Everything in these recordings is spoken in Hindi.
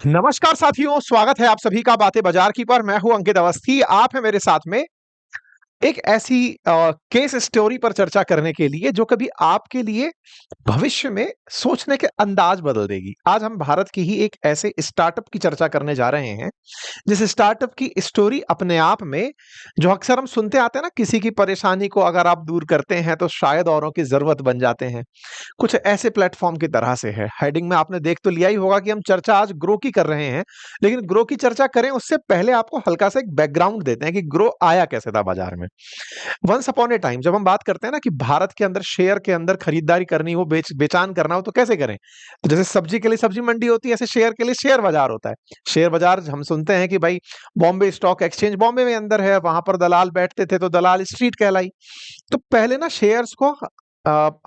नमस्कार साथियों, स्वागत है आप सभी का बातें बाजार की पर। मैं हूं अंकित अवस्थी। आप हैं मेरे साथ में एक ऐसी केस स्टोरी पर चर्चा करने के लिए जो कभी आपके लिए भविष्य में सोचने के अंदाज बदल देगी। आज हम भारत की ही एक ऐसे स्टार्टअप की चर्चा करने जा रहे हैं जिस स्टार्टअप की स्टोरी अपने आप में, जो अक्सर हम सुनते आते हैं ना, किसी की परेशानी को अगर आप दूर करते हैं तो शायद औरों की जरूरत बन जाते हैं, कुछ ऐसे प्लेटफॉर्म की तरह से है। हेडिंग में आपने देख तो लिया ही होगा कि हम चर्चा आज ग्रो की कर रहे हैं, लेकिन ग्रो की चर्चा करें उससे पहले आपको हल्का सा एक बैकग्राउंड देते हैं कि ग्रो आया कैसे था बाजार में। वंस अपॉन ए टाइम जब हम बात करते हैं ना कि भारत के अंदर शेयर के अंदर खरीदारी करनी हो, बेचान करना हो, तो कैसे करें? तो जैसे सब्जी के लिए सब्जी मंडी होती है, ऐसे शेयर के लिए शेयर बाजार होता है। शेयर बाजार हम सुनते हैं कि भाई बॉम्बे स्टॉक एक्सचेंज बॉम्बे में अंदर है, वहां पर दलाल बैठते थे तो दलाल स्ट्रीट कहलाई। तो पहले ना शेयर्स को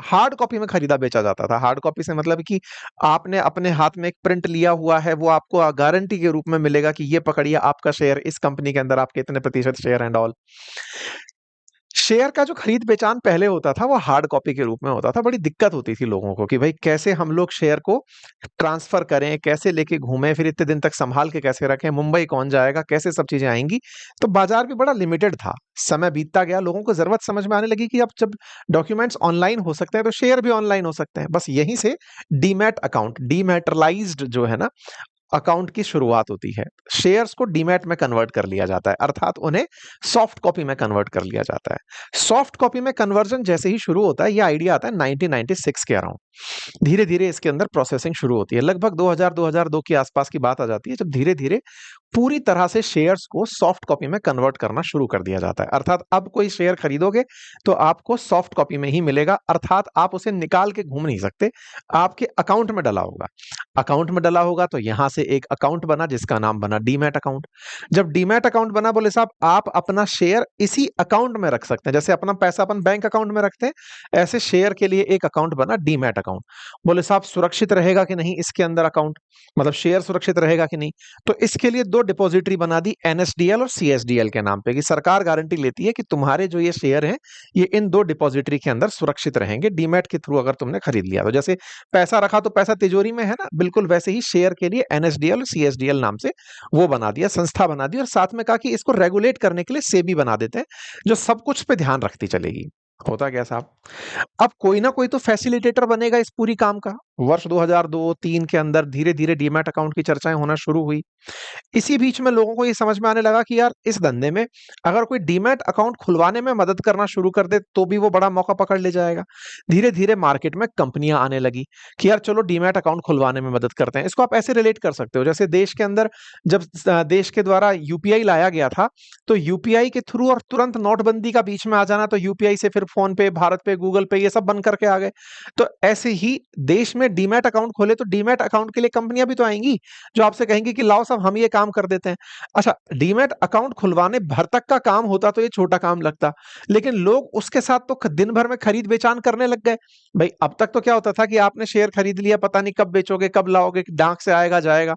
हार्ड कॉपी में खरीदा बेचा जाता था। हार्ड कॉपी से मतलब कि आपने अपने हाथ में एक प्रिंट लिया हुआ है, वो आपको गारंटी के रूप में मिलेगा कि ये पकड़िए आपका शेयर, इस कंपनी के अंदर आपके इतने प्रतिशत शेयर एंड ऑल। शेयर का जो खरीद बेचान पहले होता था वो हार्ड कॉपी के रूप में होता था। बड़ी दिक्कत होती थी लोगों को कि भाई कैसे हम लोग शेयर को ट्रांसफर करें, कैसे लेके घूमें, फिर इतने दिन तक संभाल के कैसे रखें, मुंबई कौन जाएगा, कैसे सब चीजें आएंगी। तो बाजार भी बड़ा लिमिटेड था। समय बीतता गया, लोगों को जरूरत समझ में आने लगी कि अब जब डॉक्यूमेंट्स ऑनलाइन हो सकते हैं तो शेयर भी ऑनलाइन हो सकते हैं। बस यहीं से डीमैट अकाउंट, डीमैटरलाइज्ड जो है ना अकाउंट की शुरुआत होती है। शेयर्स को डीमैट में कन्वर्ट कर लिया जाता है, अर्थात उन्हें सॉफ्ट कॉपी में कन्वर्ट कर लिया जाता है। सॉफ्ट कॉपी में कन्वर्जन जैसे ही शुरू होता है, ये आइडिया आता है 1996 के अराउंड। धीरे धीरे इसके अंदर प्रोसेसिंग शुरू होती है। लगभग 2000-2002 के आसपास की बात आ जाती है जब धीरे धीरे पूरी तरह से शेयर्स को सॉफ्ट कॉपी में कन्वर्ट करना शुरू कर दिया जाता है। अर्थात अब कोई शेयर खरीदोगे तो आपको सॉफ्ट कॉपी में ही मिलेगा, अर्थात आप उसे निकाल के घूम नहीं सकते, आपके अकाउंट में डला होगा। अकाउंट में डला होगा तो यहां से एक अकाउंट बना जिसका नाम बना डीमैट अकाउंट। जब डीमैट अकाउंट बना, बोले साहब आप अपना शेयर इसी अकाउंट में रख सकते हैं। जैसे अपना पैसा अपन बैंक अकाउंट में रखते हैं, ऐसे शेयर के लिए एक अकाउंट बना डीमैट अकाउंट। बोले साहब सुरक्षित रहेगा कि नहीं इसके अंदर अकाउंट, मतलब शेयर सुरक्षित रहेगा कि नहीं? तो इसके लिए दो डिपॉजिटरी बना दी, एनएसडीएल और सीएसडीएल के नाम पे, कि सरकार गारंटी लेती है कि तुम्हारे जो ये शेयर हैं ये इन दो डिपॉजिटरी के अंदर सुरक्षित रहेंगे डीमैट के थ्रू अगर तुमने खरीद लिया तो। जैसे पैसा रखा तो पैसा तिजोरी में है ना, बिल्कुल वैसे ही शेयर के लिए एनएसडीएल और सीएसडीएल नाम से वो बना दिया, संस्था बना दी, और साथ में कहा कि इसको रेगुलेट करने के लिए सेबी बना देते हैं जो सब कुछ पे ध्यान रखती चलेगी। होता क्या साहब, अब कोई ना कोई तो फैसिलिटेटर बनेगा इस पूरी काम का। वर्ष 2002-3 के अंदर धीरे धीरे डीमैट अकाउंट की चर्चाएं होना शुरू हुई। इसी बीच में लोगों को ये समझ में आने लगा कि यार इस धंधे में अगर कोई डीमैट अकाउंट खुलवाने में मदद करना शुरू कर दे तो भी वो बड़ा मौका पकड़ ले जाएगा। धीरे धीरे मार्केट में कंपनियां आने लगी कि यार चलो डीमैट अकाउंट खुलवाने में मदद करते हैं। इसको आप ऐसे रिलेट कर सकते हो जैसे देश के अंदर जब देश के द्वारा यूपीआई लाया गया था, तो यूपीआई के थ्रू और तुरंत नोटबंदी का बीच में आ जाना, तो यूपीआई से फिर फोन पे, भारत पे, गूगल पे, ये सब बन करके आ गए। तो ऐसे ही देश में डीमैट अकाउंट खोले तो डीमैट अकाउंट के लिए कंपनियां भी तो आएंगी जो आपसे कहेंगे कि लाओ साहब हम ये काम कर देते हैं। अच्छा, डीमैट अकाउंट खुलवाने भर तक का काम होता तो ये छोटा काम लगता, लेकिन लोग उसके साथ तो दिन भर में खरीद बेचान करने लग गए। भाई अब तक तो क्या होता था कि आपने शेयर खरीद लिया, पता नहीं कब बेचोगे, कब लाओगे, डाक से आएगा जाएगा।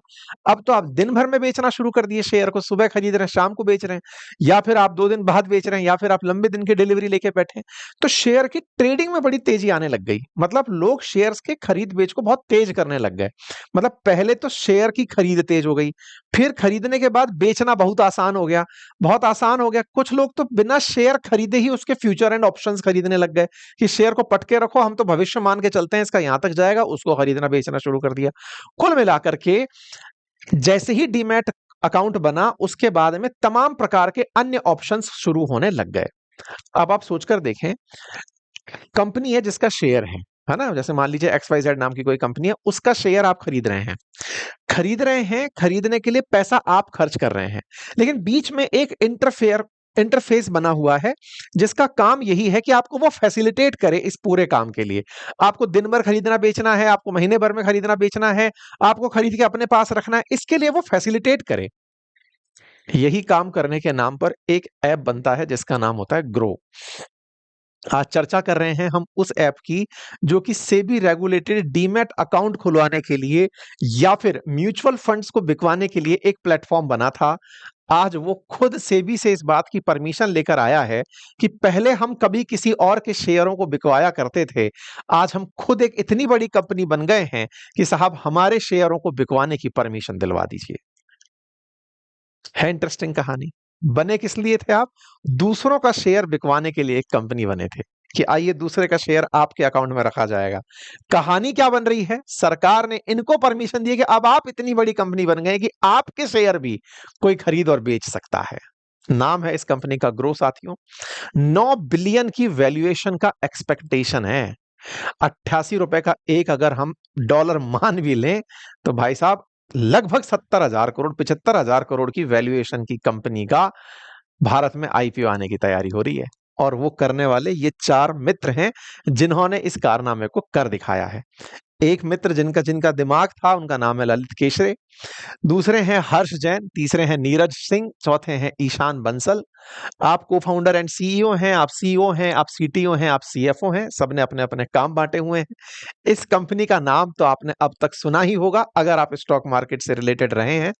अब तो आप दिन भर में बेचना शुरू कर दिए शेयर को, सुबह खरीद रहे हैं शाम को बेच रहे हैं, या फिर आप 2 दिन बाद बेच रहे हैं, या फिर आप लंबे दिन की डिलीवरी लेके बैठे हैं। तो शेयर की ट्रेडिंग में बड़ी तेजी आने लग गई। मतलब लोग शेयर्स के खरीद बेच को बहुत तेज करने लग गए। मतलब पहले तो शेयर की खरीद तेज हो गई, फिर खरीदने के बाद बेचना बहुत आसान हो गया। बहुत आसान हो गया, कुछ लोग तो बिना शेयर खरीदे ही उसके फ्यूचर एंड ऑप्शंस खरीदने लग गए कि शेयर को पटके रखो, हम तो भविष्य मान के चलते हैं इसका यहां तक जाएगा, उसको खरीदना बेचना शुरू कर दिया। कुल मिलाकर के जैसे ही डीमैट अकाउंट बना उसके बाद में तमाम प्रकार के अन्य ऑप्शंस शुरू होने लग गए। अब आप सोचकर देखें, कंपनी है जिसका शेयर है ना, जैसे मान लीजिए एक्स वाई जेड नाम की कोई कंपनी है, उसका शेयर आप खरीद रहे हैं, खरीदने के लिए पैसा आप खर्च कर रहे हैं, लेकिन बीच में एक इंटरफेस बना हुआ है जिसका काम यही है कि आपको वो फैसिलिटेट करे इस पूरे काम के लिए। आपको दिन भर खरीदना बेचना है, आपको महीने भर में खरीदना बेचना है, आपको खरीद के अपने पास रखना है, इसके लिए वो फैसिलिटेट करे। यही काम करने के नाम पर एक ऐप बनता है जिसका नाम होता है ग्रो। आज चर्चा कर रहे हैं हम उस ऐप की जो कि सेबी रेगुलेटेड डीमैट अकाउंट खुलवाने के लिए या फिर म्यूचुअल फंड्स को बिकवाने के लिए एक प्लेटफॉर्म बना था। आज वो खुद सेबी से इस बात की परमिशन लेकर आया है कि पहले हम कभी किसी और के शेयरों को बिकवाया करते थे, आज हम खुद एक इतनी बड़ी कंपनी बन गए हैं कि साहब हमारे शेयरों को बिकवाने की परमिशन दिलवा दीजिए। है इंटरेस्टिंग कहानी। बने किस लिए थे आप? दूसरों का शेयर बिकवाने के लिए एक कंपनी बने थे कि आइए दूसरे का शेयर आपके अकाउंट में रखा जाएगा। कहानी क्या बन रही है? सरकार ने इनको परमिशन दी है कि अब आप इतनी बड़ी कंपनी बन गए कि आपके शेयर भी कोई खरीद और बेच सकता है। नाम है इस कंपनी का ग्रो साथियों। 9 बिलियन की वैल्यूएशन का एक्सपेक्टेशन है। 88 रुपए का एक अगर हम डॉलर मान भी लें तो भाई साहब लगभग 70,000 करोड़ 75,000 करोड़ की वैल्यूएशन की कंपनी का भारत में आईपीओ आने की तैयारी हो रही है। और वो करने वाले ये 4 मित्र हैं जिन्होंने इस कारनामे को कर दिखाया है। एक मित्र जिनका जिनका दिमाग था उनका नाम है ललित केशरे, दूसरे हैं हर्ष जैन, तीसरे हैं नीरज सिंह, चौथे हैं ईशान बंसल। आप को-फाउंडर एंड सीईओ हैं, आप सीईओ हैं, आप सीटीओ हैं, आप सीएफओ हैं, सबने अपने-अपने काम बाँटे हुए हैं। इस कंपनी का नाम तो आपने अब तक सुना ही होगा अगर आप स्टॉक मार्केट से रिलेटेड रहे हैं।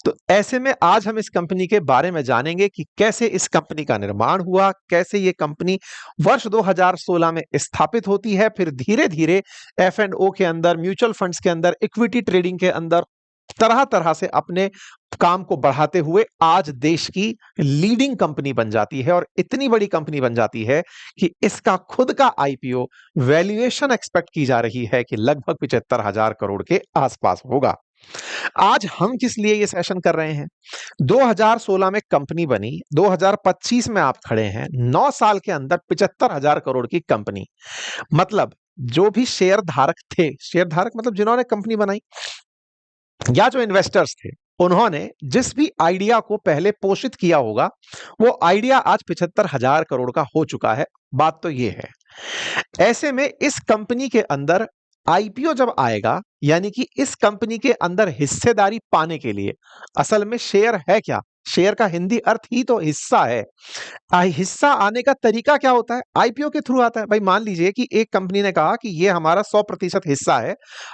तो ऐसे में आज हम इस कंपनी के बारे में जानेंगे कि कैसे इस कंपनी का निर्माण हुआ, कैसे ये कंपनी वर्ष 2016 में स्थापित होती है, फिर धीरे-धीरे एफ एंड ओ के अंदर, म्यूचुअल फंड्स के अंदर, इक्विटी ट्रेडिंग के अंदर तरह-तरह से अपने काम को बढ़ाते हुए आज देश की लीडिंग कंपनी बन जाती है और इतनी बड़ी कंपनी बन जाती है कि इसका खुद का आईपीओ वैल्यूएशन एक्सपेक्ट की जा रही है कि लगभग 75,000 करोड़ के आसपास होगा। आज हम किस लिए ये सेशन कर रहे हैं? 2016 में कंपनी बनी, 2025 में आप खड़े हैं, 9 साल के अंदर 75,000 करोड़ की कंपनी। मतलब जो भी शेयर धारक थे, शेयर धारक मतलब जिन्होंने कंपनी बनाई या जो इन्वेस्टर्स थे, उन्होंने जिस भी आइडिया को पहले पोषित किया होगा, वो आइडिया आज 75,000 करोड़ का हो चुका है। बात तो ये है। ऐसे में इस कंपनी के अंदर आईपीओ जब आएगा, यानी कि इस कंपनी के अंदर हिस्सेदारी पाने के लिए असल में शेयर है क्या? शेयर का हिंदी अर्थ ही तो हिस्सा है। हिस्सा आने का तरीका क्या होता है? आईपीओ के थ्रू आता है। भाई मान लीजिए कि एक कंपनी ने कहा कि ये हमारा 100% हिस्सा है,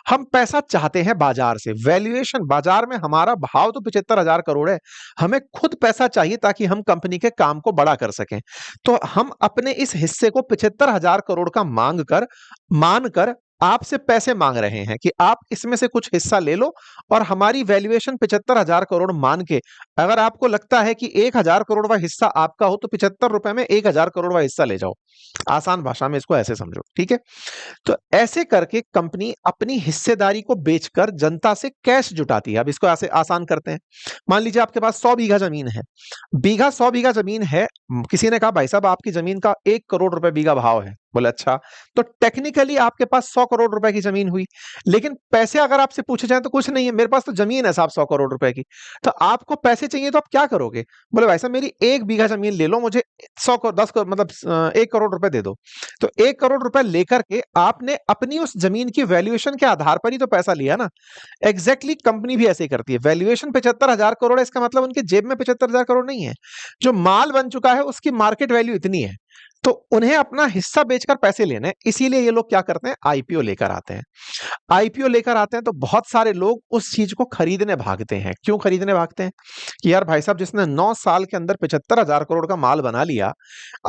हम पैसा चाहते हैं बाजार से। वैल्यूएशन बाजार में हमारा भाव तो 75,000 करोड़ है, हमें खुद पैसा चाहिए ताकि हम कंपनी के काम को बड़ा कर सकें। तो हम अपने इस हिस्से को 75,000 करोड़ का मानकर आपसे पैसे मांग रहे हैं कि आप इसमें से कुछ हिस्सा ले लो और हमारी वैल्यूएशन 75,000 करोड़ मान के, अगर आपको लगता है कि 1,000 करोड़वा हिस्सा आपका हो तो 75 रुपए में 1,000 करोड़वा हिस्सा ले जाओ। आसान भाषा में इसको ऐसे समझो, ठीक है? तो ऐसे करके कंपनी अपनी हिस्सेदारी को बेचकर जनता से कैश जुटाती है। अब इसको ऐसे आसान करते हैं। मान लीजिए आपके पास 100 बीघा जमीन है। 100 बीघा जमीन है। किसी ने कहा भाई साहब आपकी जमीन का 1 करोड़ रुपए बीघा भाव है। बोले अच्छा, तो टेक्निकली आपके पास 100 करोड़ रुपए की जमीन हुई। लेकिन पैसे अगर आपसे पूछे जाए तो कुछ नहीं है, मेरे पास तो जमीन है साहब 100 करोड़ रुपए की। तो आपको पैसे चाहिए तो आप क्या करोगे? बोले भाई साहब मेरी 1 बीघा जमीन ले लो, मुझे 100 को 10 करोड़ मतलब 1 करोड़ रुपए दे दो। तो 1 करोड़ रुपए लेकर के आपने अपनी उस जमीन की वैल्यूएशन के आधार पर ही तो पैसा लिया ना। एग्जैक्टली कंपनी भी ऐसे ही करती है। वैल्यूएशन 75,000 करोड़ है, इसका मतलब उनके जेब में 75,000 करोड़ नहीं है। जो माल बन चुका है उसकी मार्केट वैल्यू इतनी है, तो उन्हें अपना हिस्सा बेचकर पैसे लेने हैं। इसीलिए ये लोग क्या करते हैं? आईपीओ लेकर आते हैं। आईपीओ लेकर आते हैं तो बहुत सारे लोग उस चीज को खरीदने भागते हैं। क्यों खरीदने भागते हैं? कि यार भाई साहब जिसने 9 साल के अंदर 75,000 करोड़ का माल बना लिया,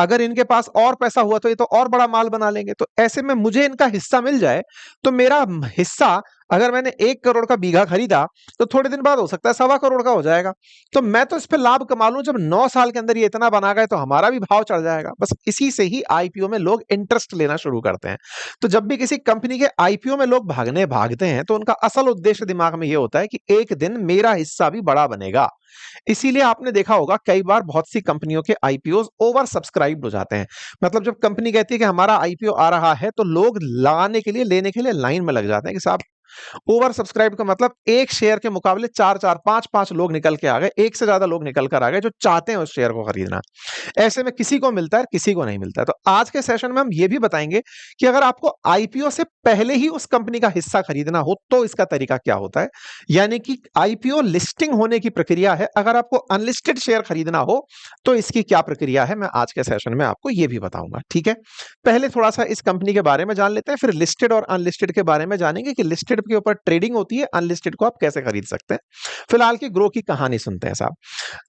अगर इनके पास और पैसा हुआ तो ये तो और बड़ा माल बना लेंगे। तो ऐसे में मुझे इनका हिस्सा मिल जाए तो मेरा हिस्सा, अगर मैंने 1 करोड़ का बीघा खरीदा तो थोड़े दिन बाद हो सकता है 1.25 करोड़ का हो जाएगा। तो मैं तो इस पे लाभ कमा लूं, जब 9 साल के अंदर ये इतना बना गए तो हमारा भी भाव चढ़ जाएगा। बस इसी से ही आईपीओ में लोग इंटरेस्ट लेना शुरू करते हैं। तो जब भी किसी कंपनी के आईपीओ में लोग भागते हैं तो उनका असल उद्देश्य दिमाग में ये होता है कि एक दिन मेरा हिस्सा भी बड़ा बनेगा। इसीलिए आपने देखा होगा कई बार बहुत सी कंपनियों के आईपीओ ओवर सब्सक्राइब्ड हो जाते हैं। मतलब जब कंपनी कहती है कि हमारा आईपीओ आ रहा है तो लोग लगाने के लिए, लेने के लिए लाइन में लग जाते हैं कि साहब ओवर सब्सक्राइब का मतलब एक शेयर के मुकाबले 4-4, 5-5 लोग निकल के आ गए, एक से ज्यादा लोग निकल कर आ गए जो चाहते हैं उस शेयर को खरीदना। ऐसे में किसी को मिलता है, किसी को नहीं मिलता है। तो आज के सेशन में हम ये भी बताएंगे कि अगर आपको आईपीओ से पहले ही उस कंपनी का हिस्सा खरीदना हो तो इसका तरीका क्या होता है, यानी कि आईपीओ लिस्टिंग होने की प्रक्रिया है। अगर आपको अनलिस्टेड शेयर खरीदना हो तो इसकी क्या प्रक्रिया है, मैं आज के सेशन में आपको ये भी बताऊंगा। ठीक है, पहले थोड़ा सा इस कंपनी के बारे में जान लेते हैं, फिर लिस्टेड और अनलिस्टेड के बारे में जानेंगे कि लिस्टेड के ऊपर ट्रेडिंग होती है, अनलिस्टेड को आप कैसे खरीद सकते हैं। फिलहाल की ग्रो की कहानी सुनते हैं साहब।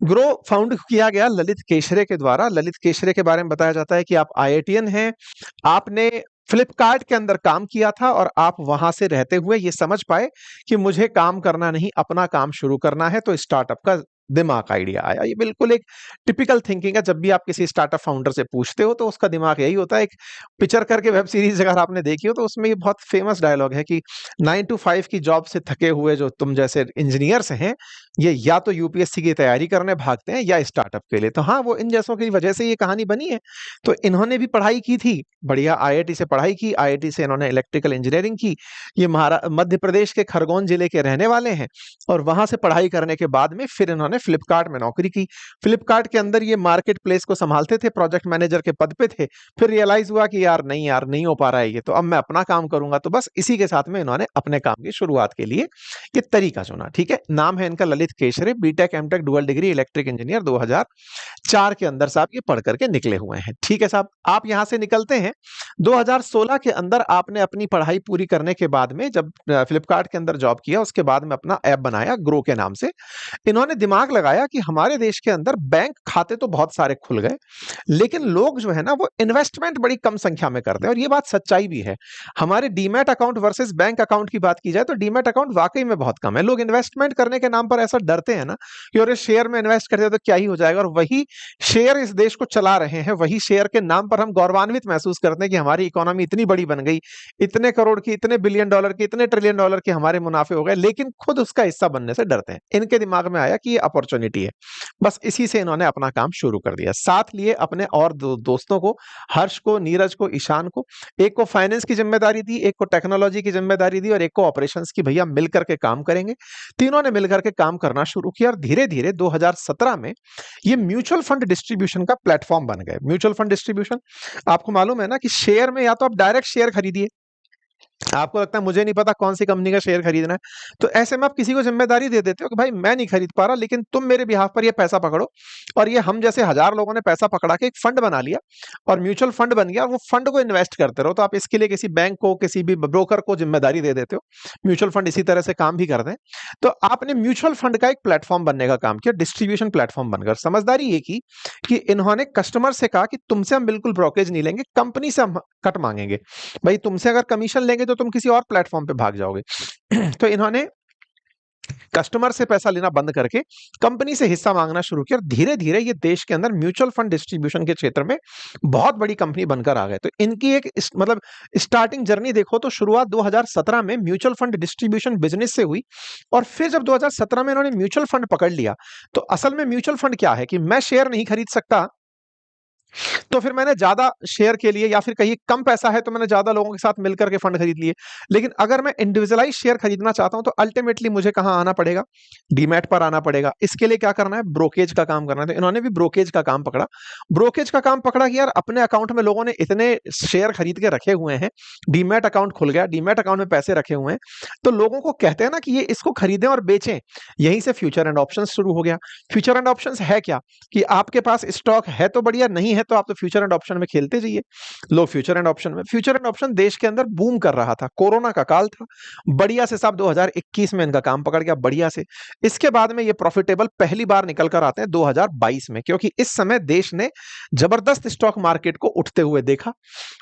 ग्रो फाउंड किया गया ललित केशरे के द्वारा। ललित केशरे के बारे में बताया जाता है कि आप आईआईटीएन हैं, आपने फ्लिपकार्ट के अंदर काम किया था और आप वहां से रहते हुए ये समझ पाए कि मुझे काम करना नहीं, अपना काम शुरू करना है, तो स्टार्टअप का दिमाग आइडिया आया। ये बिल्कुल एक टिपिकल थिंकिंग है। जब भी आप किसी स्टार्टअप फाउंडर से पूछते हो तो उसका दिमाग यही होता है। एक पिक्चर करके वेब सीरीज अगर आपने देखी हो तो उसमें ये बहुत फेमस डायलॉग है कि 9 टू 5 की जॉब से थके हुए जो तुम जैसे इंजीनियर्स हैं, ये या तो यूपीएससी की तैयारी करने भागते हैं या स्टार्टअप के लिए। तो हाँ, वो इन जैसों की वजह से ये कहानी बनी है। तो इन्होंने भी पढ़ाई की थी, बढ़िया आईआईटी से पढ़ाई की, आईआईटी से इन्होंने इलेक्ट्रिकल इंजीनियरिंग की। ये मध्य प्रदेश के खरगोन जिले के रहने वाले हैं और वहां से पढ़ाई करने के बाद में फिर इन्होंने फ्लिपकार्ट में नौकरी की। फ्लिपकार्ट के अंदर ये मार्केट प्लेस को संभालते थे, प्रोजेक्ट मैनेजर के पद पे थे। फिर रियलाइज हुआ कि यार नहीं हो पा रहा है ये, तो अब मैं अपना काम करूंगा। तो बस इसी के साथ में इन्होंने अपने काम की शुरुआत के लिए ये तरीका चुना। ठीक है, नाम है इनका Lalit Keshare, BTech MTech dual degree electric engineer, 2004 के अंदर साहब ये पढ़ करके निकले हुए हैं। ठीक है साहब, आप यहां से निकलते हैं 2016 के अंदर। आपने अपनी पढ़ाई पूरी करने के बाद में जब फ्लिपकार्ट के अंदर जॉब किया, उसके बाद में अपना ऐप बनाया ग्रो के नाम से। इन्होंने दिमाग लगाया कि हमारे देश के अंदर बैंक खाते तो बहुत सारे खुल गए, लेकिन लोग जो है ना वो इन्वेस्टमेंट बड़ी कम संख्या में करते हैं। और ये बात सच्चाई भी है। हमारे demat account versus bank account की बात की जाए तो डीमैट अकाउंट वाकई में बहुत कम है। लोग इन्वेस्टमेंट करने के नाम पर ऐसा डरते हैं ना कि अरे शेयर में इन्वेस्ट करते तो क्या ही हो जाएगा, और वही शेयर इस देश को चला रहे हैं। वही शेयर के नाम पर हम गौरवान्वित महसूस करते हैं कि हमारी इकोनॉमी इतनी बड़ी बन गई, इतने करोड़ की, इतने बिलियन डॉलर की, इतने ट्रिलियन डॉलर के हमारे मुनाफे हो गए, लेकिन खुद उसका हिस्सा बनने से डरते हैं। इनके दिमाग में आया कि ये अपॉर्चुनिटी है, बस इसी से इन्होंने अपना काम शुरू कर दिया। साथ लिए अपने और दोस्तों को, हर्ष को, नीरज को, ईशान को। एक को फाइनेंस की जिम्मेदारी दी, एक को टेक्नोलॉजी की जिम्मेदारी दी और एक को ऑपरेशंस की। भैया मिलकर के काम करेंगे। तीनों ने मिलकर के काम करना शुरू किया और धीरे धीरे 2017 में ये म्यूचुअल फंड डिस्ट्रीब्यूशन का प्लेटफॉर्म बन गए। म्यूचुअल फंड डिस्ट्रीब्यूशन आपको मालूम है ना कि शेयर में या तो आप डायरेक्ट शेयर खरीदिए, आपको लगता है मुझे नहीं पता कौन सी कंपनी का शेयर खरीदना है, तो ऐसे में आप किसी को जिम्मेदारी दे देते हो कि भाई मैं नहीं खरीद पा रहा, लेकिन तुम मेरे बिहाफ पर ये पैसा पकड़ो। और ये हम जैसे हजार लोगों ने पैसा पकड़ा के एक फंड बना लिया और म्यूचुअल फंड बन गया। वो फंड को इन्वेस्ट करते रहो। तो आप इसके लिए किसी बैंक को, किसी भी ब्रोकर को जिम्मेदारी दे देते हो। म्यूचुअल फंड इसी तरह से काम भी करते हैं। तो आपने म्यूचुअल फंड का एक प्लेटफॉर्म बनने का काम किया, डिस्ट्रीब्यूशन प्लेटफॉर्म बनकर। समझदारी ये की कि इन्होंने कस्टमर से कहा कि तुमसे हम बिल्कुल ब्रोकरेज नहीं लेंगे, कंपनी से हम कट मांगेंगे। भाई तुमसे अगर कमीशन लेंगे तो तुम किसी और प्लेटफॉर्म पे भाग जाओगे। तो इन्होंने कस्टमर से पैसा लेना बंद करके कंपनी से हिस्सा मांगना शुरू किया और धीरे धीरे ये देश के अंदर म्यूचुअल फंड डिस्ट्रीब्यूशन के क्षेत्र में बहुत बड़ी कंपनी बनकर आ गए। तो इनकी एक मतलब स्टार्टिंग जर्नी देखो तो शुरुआत 2017 में म्यूचुअल फंड डिस्ट्रीब्यूशन बिजनेस से हुई। और फिर जब 2017 में इन्होंने म्यूचुअल फंड पकड़ लिया, तो असल में म्यूचुअल फंड क्या है कि मैं शेयर नहीं खरीद सकता, तो फिर मैंने ज्यादा शेयर के लिए, या फिर कहीं कम पैसा है तो मैंने ज्यादा लोगों के साथ मिलकर के फंड खरीद लिए। लेकिन अगर मैं इंडिविजुअलाइज शेयर खरीदना चाहता हूं तो अल्टीमेटली मुझे कहां आना पड़ेगा, डीमैट पर आना पड़ेगा। इसके लिए क्या करना है, ब्रोकेज का काम करना है। तो इन्होंने भी ब्रोकेज का काम पकड़ा। ब्रोकेज का काम पकड़ा कि यार अपने अकाउंट में लोगों ने इतने शेयर खरीद के रखे हुए हैं, डीमैट अकाउंट खुल गया, डीमैट अकाउंट में पैसे रखे हुए हैं, तो लोगों को कहते हैं ना कि ये इसको खरीदें और बेचें। यहीं से फ्यूचर एंड ऑप्शन शुरू हो गया। फ्यूचर एंड ऑप्शन है क्या कि आपके पास स्टॉक है तो बढ़िया, नहीं है तो आप तो फ्यूचर एंड ऑप्शन में खेलते जाइए। लो फ्यूचर एंड ऑप्शन में, फ्यूचर एंड ऑप्शन देश के अंदर बूम कर रहा था, कोरोना का काल था, बढ़िया से साहब 2021 में इनका काम पकड़ गया बढ़िया से। इसके बाद में ये प्रॉफिटेबल पहली बार निकल कर आते हैं 2022 में, क्योंकि इस समय देश ने जबरदस्त स्टॉक मार्केट को उठते हुए देखा।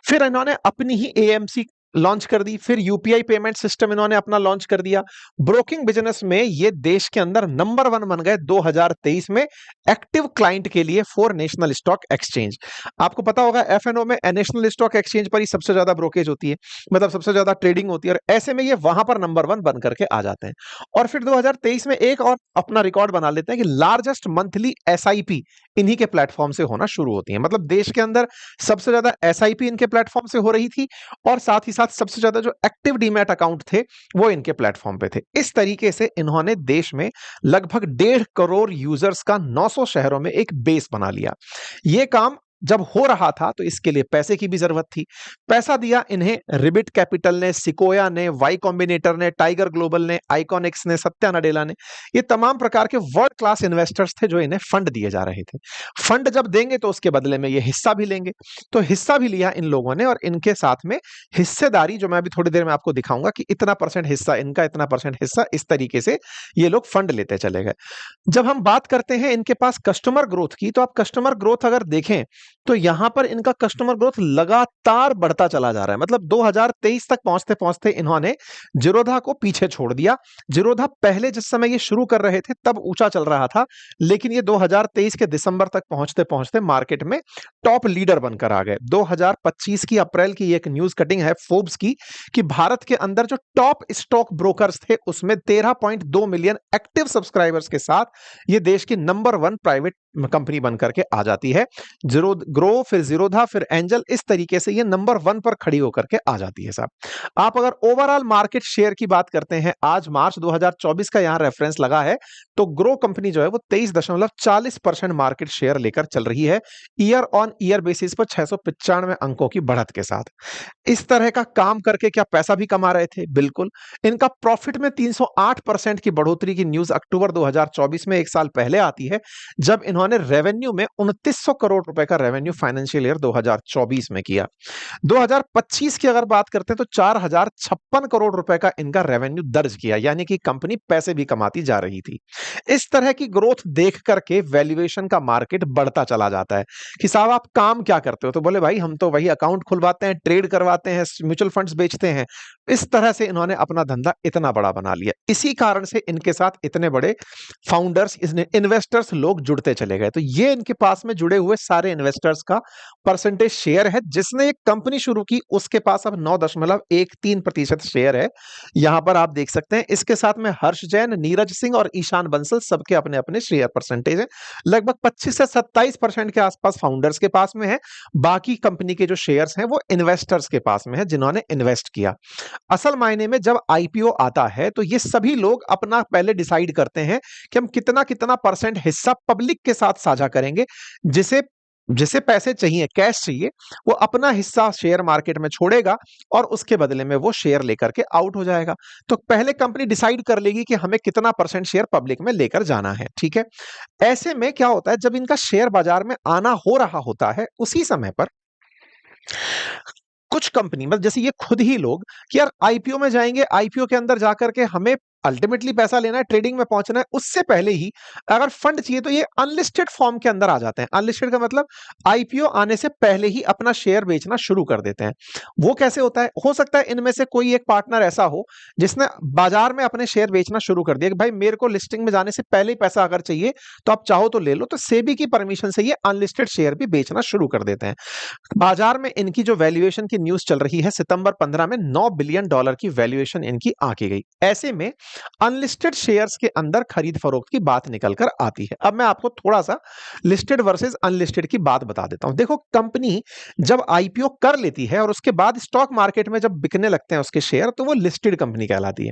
फिर इन्होंने अपनी ही एएमसी लॉन्च कर दी, फिर यूपीआई पेमेंट सिस्टम इन्होंने अपना लॉन्च कर दिया। ब्रोकिंग बिजनेस में ये देश के अंदर नंबर 1 बन गए 2023 में एक्टिव क्लाइंट के लिए फॉर नेशनल स्टॉक एक्सचेंज। आपको पता होगा एफएनओ में नेशनल स्टॉक एक्सचेंज पर ही सबसे ज्यादा ब्रोकेज होती है, मतलब सबसे ज्यादा ट्रेडिंग होती है, और ऐसे में ये वहां पर नंबर 1 बन करके आ जाते हैं। और फिर 2023 में एक और अपना रिकॉर्ड बना लेते हैं कि लार्जेस्ट मंथली एसआईपी इन्हीं के प्लेटफॉर्म से होना शुरू होती है। मतलब देश के अंदर सबसे ज्यादा एसआईपी इनके प्लेटफॉर्म से हो रही थी, और साथ ही साथ सबसे ज्यादा जो एक्टिव डीमैट अकाउंट थे वो इनके प्लेटफॉर्म पे थे। इस तरीके से इन्होंने देश में लगभग 1.5 करोड़ यूजर्स का 900 शहरों में एक बेस बना लिया। ये काम जब हो रहा था तो इसके लिए पैसे की भी जरूरत थी। पैसा दिया इन्हें रिबिट कैपिटल ने, सिकोया ने, वाई कॉम्बिनेटर ने, टाइगर ग्लोबल ने, आइकॉनिक्स ने, सत्या नडेला ने। ये तमाम प्रकार के वर्ल्ड क्लास इन्वेस्टर्स थे जो इन्हें फंड दिए जा रहे थे। फंड जब देंगे तो उसके बदले में ये हिस्सा भी लेंगे। तो हिस्सा भी लिया इन लोगों ने और इनके साथ में हिस्सेदारी, जो मैं अभी थोड़ी देर में आपको दिखाऊंगा कि इतना परसेंट हिस्सा इनका, इतना परसेंट हिस्सा, इस तरीके से ये लोग फंड लेते चले गए। जब हम बात करते हैं इनके पास कस्टमर ग्रोथ की, तो आप कस्टमर ग्रोथ अगर देखें तो यहां पर इनका कस्टमर ग्रोथ लगातार बढ़ता चला जा रहा है। मतलब 2023 तक पहुंचते पहुंचते इन्होंने जीरोधा को पीछे छोड़ दिया। जीरोधा पहले जिस समय ये शुरू कर रहे थे तब ऊंचा चल रहा था, लेकिन ये 2023 के दिसंबर तक पहुंचते पहुंचते मार्केट में टॉप लीडर बनकर आ गए। 2025 की अप्रैल की एक न्यूज कटिंग है फोर्ब्स की कि भारत के अंदर जो टॉप स्टॉक ब्रोकर्स थे उसमें 13.2 मिलियन एक्टिव सब्सक्राइबर्स के साथ ये देश की नंबर 1 प्राइवेट कंपनी बनकर के आ जाती है। जीरो ग्रो, फिर जीरोधा, फिर एंजल, इस तरीके से ये नंबर 1 पर खड़ी होकर के आ जाती है साहब। आप अगर ओवरऑल मार्केट शेयर की बात करते हैं, आज मार्च 2024 का यहां रेफरेंस लगा है, तो ग्रो कंपनी जो है वो 23.40% मार्केट शेयर लेकर चल रही है, ईयर ऑन ईयर बेसिस पर 695 अंकों की बढ़त के साथ। इस तरह का काम करके क्या पैसा भी कमा रहे थे? बिल्कुल। इनका प्रॉफिट में 308% की बढ़ोतरी की न्यूज अक्टूबर 2024 में, एक साल पहले आती है, जब इन्होंने रेवेन्यू में 2900 करोड़ रुपए का रेवेन्यू फाइनेंशियल ईयर 2024 में किया। 2025 की अगर बात करते हैं तो 4056 करोड़ रुपए का इनका रेवेन्यू दर्ज किया, यानी कि कंपनी पैसे भी कमाती जा रही थी। इस तरह की ग्रोथ देख करके वैल्यूएशन का मार्केट बढ़ता चला जाता है कि साहब आप काम क्या करते हो? तो बोले भाई हम तो वही अकाउंट खुलवाते हैं, ट्रेड करवाते हैं, म्यूचुअल फंड्स बेचते हैं। इस तरह से इन्होंने अपना धंधा इतना बड़ा बना लिया। इसी कारण से इनके साथ इतने बड़े फाउंडर्स, इन्वेस्टर्स लोग जुड़ते चले गए। तो ये इनके पास में जुड़े हुए सारे इन्वेस्टर्स का परसेंटेज शेयर है। जिसने एक कंपनी शुरू की उसके पास अब 9.13% शेयर है। यहां पर आप देख सकते हैं। इसके साथ में हर्ष जैन, नीरज सिंह और ईशान बंसल सबके अपने अपने शेयर परसेंटेज है। लगभग 25 से 27% के आसपास फाउंडर्स के पास में है। बाकी कंपनी के जो शेयर्स हैं वो इन्वेस्टर्स के पास में है जिन्होंने इन्वेस्ट किया। असल मायने में जब आईपीओ आता है तो ये सभी लोग अपना पहले डिसाइड करते हैं कि हम कितना कितना परसेंट हिस्सा पब्लिक के साथ साझा करेंगे। जिसे जिसे पैसे चाहिए, कैश चाहिए, वो अपना हिस्सा शेयर मार्केट में छोड़ेगा और उसके बदले में वो शेयर लेकर के आउट हो जाएगा। तो पहले कंपनी डिसाइड कर लेगी कि हमें कितना परसेंट शेयर पब्लिक में लेकर जाना है, ठीक है। ऐसे में क्या होता है, जब इनका शेयर बाजार में आना हो रहा होता है उसी समय पर कुछ कंपनी, मतलब जैसे ये खुद ही लोग कि यार आईपीओ में जाएंगे, आईपीओ के अंदर जाकर के हमें अल्टीमेटली पैसा लेना है, ट्रेडिंग में पहुंचना है, उससे पहले ही अगर फंड चाहिए तो ये अनलिस्टेड फॉर्म के अंदर आ जाते हैं। अनलिस्टेड का मतलब आईपीओ आने से पहले ही अपना शेयर बेचना शुरू कर देते हैं। वो कैसे होता है? हो सकता है इनमें से कोई एक पार्टनर ऐसा हो जिसने बाजार में अपने शेयर बेचना शुरू कर दिया कि भाई मेरे को लिस्टिंग में जाने से पहले ही पैसा अगर चाहिए तो आप चाहो तो ले लो। तो सेबी की परमिशन से ये अनलिस्टेड शेयर भी बेचना शुरू कर देते हैं। बाजार में इनकी जो वैल्यूएशन की न्यूज चल रही है, सितंबर 15 में $9 बिलियन की वैल्यूएशन इनकी आंकी गई। ऐसे में अनलिस्टेड शेयर्स के अंदर खरीद फरोख्त की बात निकल कर आती है। अब मैं आपको थोड़ा सा लिस्टेड वर्सेस अनलिस्टेड की बात बता देता हूं। देखो, कंपनी जब आईपीओ कर लेती है और उसके बाद स्टॉक मार्केट में जब बिकने लगते हैं उसके शेयर, तो वो लिस्टेड कंपनी कहलाती है।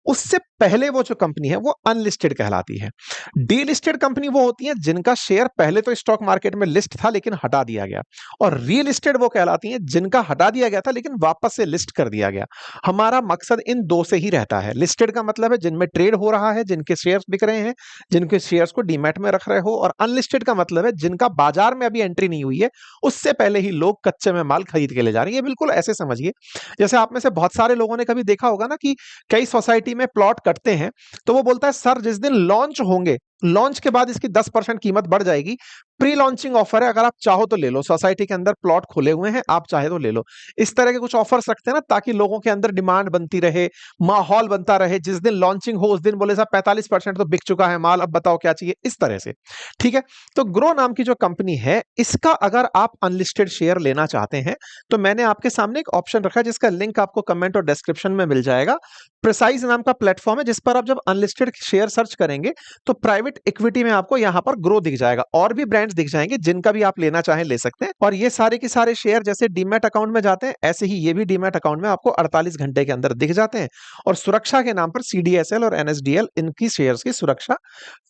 उससे पहले वो जो कंपनी है वो अनलिस्टेड कहलाती है। डीलिस्टेड कंपनी वो होती है जिनका शेयर पहले तो स्टॉक मार्केट में लिस्ट था लेकिन हटा दिया गया। और रियल एस्टेट वो कहलाती हैं जिनका हटा दिया गया था लेकिन वापस से लिस्ट कर दिया गया। हमारा मकसद इन दो से ही रहता है। लिस्टेड का मतलब है जिनमें ट्रेड हो रहा है, जिनके शेयर्स बिक रहे हैं, जिनके शेयर्स को डीमैट में रख रहे हो। और अनलिस्टेड का मतलब है जिनका बाजार में अभी एंट्री नहीं हुई है, उससे पहले ही लोग कच्चे में माल खरीद के ले जा रहे हैं। ये बिल्कुल ऐसे समझिए जैसे आप में से बहुत सारे लोगों ने कभी देखा होगा ना कि कई सोसाइटी में प्लॉट कटते हैं तो वो बोलता है सर जिस दिन लॉन्च होंगे, लॉन्च के बाद इसकी 10% कीमत बढ़ जाएगी, प्री लॉन्चिंग ऑफर है, अगर आप चाहो तो ले लो। सोसाइटी के अंदर प्लॉट खुले हुए हैं, आप चाहे तो ले लो। इस तरह के कुछ ऑफर्स रखते हैं ना ताकि लोगों के अंदर डिमांड बनती रहे, माहौल बनता रहे। जिस दिन लॉन्चिंग हो उस दिन बोले साहब 45% तो बिक चुका है माल, अब बताओ क्या चाहिए, इस तरह से, ठीक है। तो ग्रो नाम की जो कंपनी है, इसका अगर आप अनलिस्टेड शेयर लेना चाहते हैं तो मैंने आपके सामने एक ऑप्शन रखा है जिसका लिंक आपको कमेंट और डिस्क्रिप्शन में मिल जाएगा। प्रिसाइज नाम का प्लेटफॉर्म है जिस पर आप जब अनलिस्टेड शेयर सर्च करेंगे तो प्राइवेट इक्विटी में आपको यहां पर ग्रो दिख जाएगा। और भी ब्रांड ब्रांड्स दिख जाएंगे, जिनका भी आप लेना चाहें ले सकते हैं। और ये सारे के सारे शेयर जैसे डीमैट अकाउंट में जाते हैं, ऐसे ही ये भी डीमैट अकाउंट में आपको 48 घंटे के अंदर दिख जाते हैं। और सुरक्षा के नाम पर सीडीएसएल और एनएसडीएल इनकी शेयर्स की सुरक्षा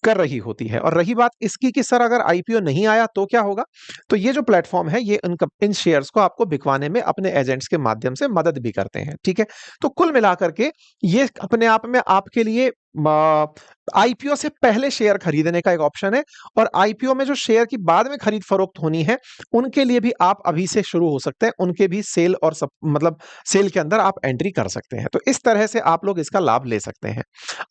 कर रही होती है। और रही बात इसकी कि सर अगर आईपीओ नहीं आया तो क्या होगा, तो ये जो प्लेटफॉर्म है ये इन शेयर्स को आपको बिकवाने में अपने एजेंट्स के माध्यम से मदद भी करते हैं। ठीक है, तो कुल मिलाकर के ये अपने आप में आपके लिए आईपीओ से पहले शेयर खरीदने का एक ऑप्शन है। और आईपीओ में जो शेयर की बाद में खरीद फरोख्त होनी है, उनके लिए भी आप अभी से शुरू हो सकते हैं, उनके भी सेल और सब मतलब सेल के अंदर आप एंट्री कर सकते हैं। तो इस तरह से आप लोग इसका लाभ ले सकते हैं।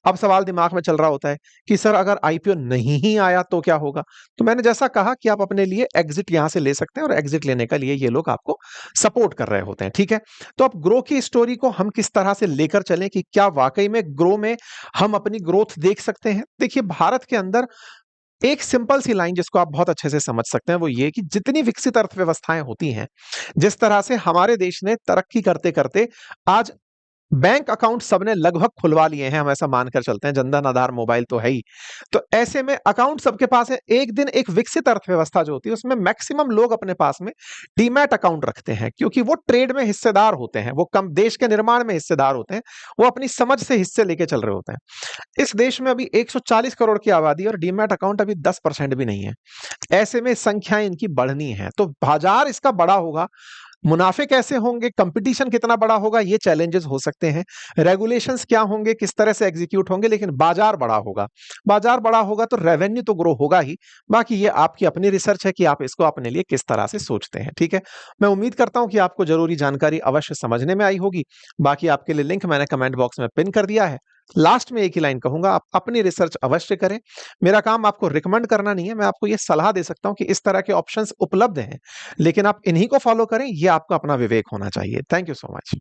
अब सवाल दिमाग में चल रहा होता है कि सर अगर आईपीओ नहीं ही आया तो क्या होगा, तो मैंने जैसा कहा कि आप अपने लिए एग्जिट यहां से ले सकते हैं, और एग्जिट लेने के लिए ये लोग आपको सपोर्ट कर रहे होते हैं। ठीक है, तो अब ग्रो की स्टोरी को हम किस तरह से लेकर चलें कि क्या वाकई में ग्रो में हम अपनी ग्रोथ देख सकते हैं। देखिए, भारत के अंदर एक सिंपल सी लाइन जिसको आप बहुत अच्छे से समझ सकते हैं वो ये कि जितनी विकसित अर्थव्यवस्थाएं होती हैं, जिस तरह से हमारे देश ने तरक्की करते करते आज बैंक अकाउंट सबने लगभग खुलवा लिए हैं, हम ऐसा मानकर चलते हैं, जनधन आधार मोबाइल तो है ही। तो ऐसे में अकाउंट सबके पास है। एक दिन एक विकसित अर्थव्यवस्था जो होती है उसमें मैक्सिमम लोग अपने पास में डीमैट अकाउंट रखते हैं, क्योंकि वो ट्रेड में हिस्सेदार होते हैं, वो कम देश के निर्माण में हिस्सेदार होते हैं, वो अपनी समझ से हिस्से लेके चल रहे होते हैं। इस देश में अभी 140 करोड़ की आबादी और डीमैट अकाउंट अभी 10% भी नहीं है। ऐसे में संख्याएं इनकी बढ़नी है, तो बाजार इसका बड़ा होगा, मुनाफे कैसे होंगे, कंपटीशन कितना बड़ा होगा, ये चैलेंजेस हो सकते हैं, रेगुलेशंस क्या होंगे, किस तरह से एग्जीक्यूट होंगे, लेकिन बाजार बड़ा होगा। बाजार बड़ा होगा तो रेवेन्यू तो ग्रो होगा ही। बाकी ये आपकी अपनी रिसर्च है कि आप इसको अपने लिए किस तरह से सोचते हैं। ठीक है, मैं उम्मीद करता हूं कि आपको जरूरी जानकारी अवश्य समझने में आई होगी। बाकी आपके लिए लिंक मैंने कमेंट बॉक्स में पिन कर दिया है। लास्ट में एक ही लाइन कहूंगा, आप अपनी रिसर्च अवश्य करें। मेरा काम आपको रिकमेंड करना नहीं है, मैं आपको यह सलाह दे सकता हूं कि इस तरह के ऑप्शंस उपलब्ध हैं, लेकिन आप इन्हीं को फॉलो करें, यह आपका अपना विवेक होना चाहिए। Thank you so much.